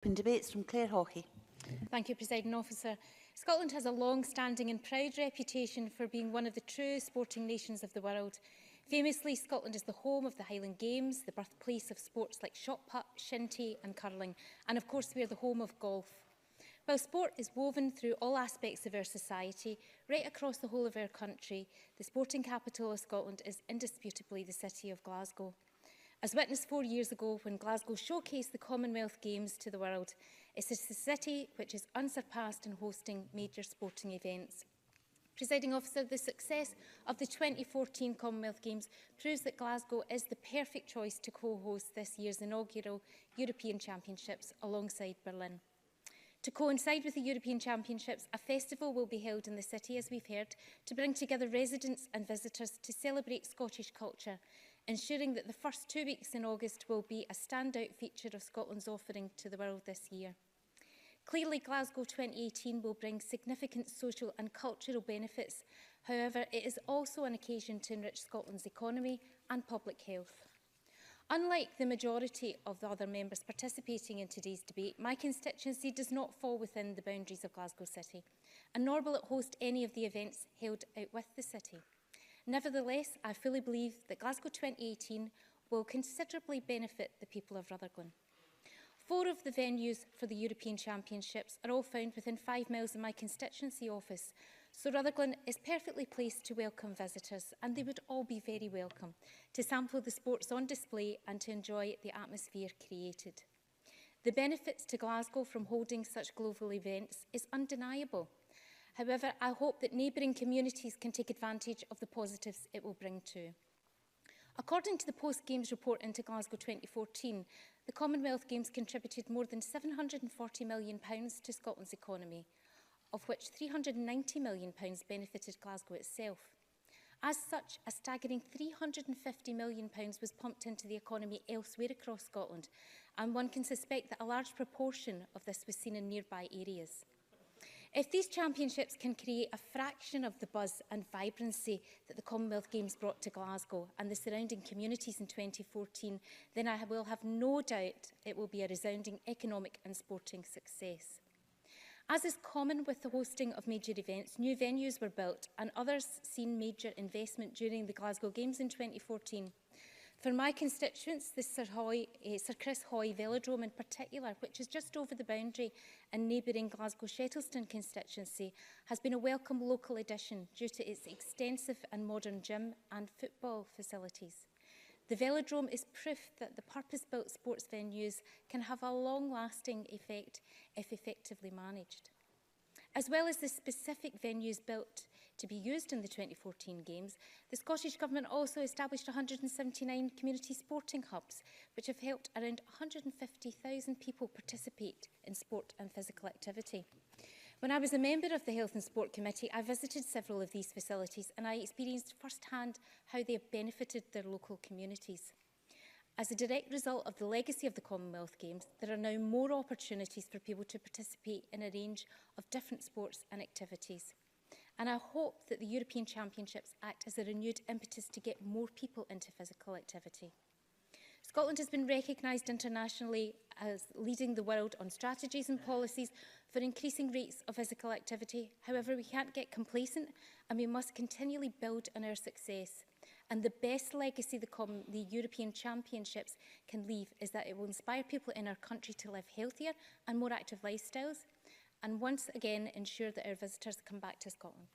Open debates from Claire Hawkey. Thank you, Presiding Officer. Scotland has a long-standing and proud reputation for being one of the true sporting nations of the world. Famously, Scotland is the home of the Highland Games, the birthplace of sports like shot put, shinty and curling, and of course we are the home of golf. While sport is woven through all aspects of our society, right across the whole of our country, the sporting capital of Scotland is indisputably the city of Glasgow. As witnessed 4 years ago when Glasgow showcased the Commonwealth Games to the world, it is the city which is unsurpassed in hosting major sporting events. Presiding Officer, the success of the 2014 Commonwealth Games proves that Glasgow is the perfect choice to co-host this year's inaugural European Championships alongside Berlin. To coincide with the European Championships, a festival will be held in the city, as we've heard, to bring together residents and visitors to celebrate Scottish culture, ensuring that the first 2 weeks in August will be a standout feature of Scotland's offering to the world this year. Clearly, Glasgow 2018 will bring significant social and cultural benefits. However, it is also an occasion to enrich Scotland's economy and public health. Unlike the majority of the other members participating in today's debate, my constituency does not fall within the boundaries of Glasgow City, and nor will it host any of the events held out with the city. Nevertheless, I fully believe that Glasgow 2018 will considerably benefit the people of Rutherglen. 4 of the venues for the European Championships are all found within 5 miles of my constituency office, so Rutherglen is perfectly placed to welcome visitors, and they would all be very welcome to sample the sports on display and to enjoy the atmosphere created. The benefits to Glasgow from holding such global events is undeniable. However, I hope that neighbouring communities can take advantage of the positives it will bring too. According to the Post-Games report into Glasgow 2014, the Commonwealth Games contributed more than £740 million to Scotland's economy, of which £390 million benefited Glasgow itself. As such, a staggering £350 million was pumped into the economy elsewhere across Scotland, and one can suspect that a large proportion of this was seen in nearby areas. If these championships can create a fraction of the buzz and vibrancy that the Commonwealth Games brought to Glasgow and the surrounding communities in 2014, then I will have no doubt it will be a resounding economic and sporting success. As is common with the hosting of major events, new venues were built and others seen major investment during the Glasgow Games in 2014. For my constituents, the Sir Chris Hoy Velodrome in particular, which is just over the boundary in neighbouring Glasgow Shettleston constituency, has been a welcome local addition due to its extensive and modern gym and football facilities. The Velodrome is proof that the purpose-built sports venues can have a long-lasting effect if effectively managed. As well as the specific venues built to be used in the 2014 Games, the Scottish Government also established 179 community sporting hubs, which have helped around 150,000 people participate in sport and physical activity. When I was a member of the Health and Sport Committee, I visited several of these facilities and I experienced firsthand how they have benefited their local communities. As a direct result of the legacy of the Commonwealth Games, there are now more opportunities for people to participate in a range of different sports and activities. And I hope that the European Championships act as a renewed impetus to get more people into physical activity. Scotland has been recognised internationally as leading the world on strategies and policies for increasing rates of physical activity. However, we can't get complacent and we must continually build on our success. And the best legacy the European Championships can leave is that it will inspire people in our country to live healthier and more active lifestyles, and once again ensure that our visitors come back to Scotland.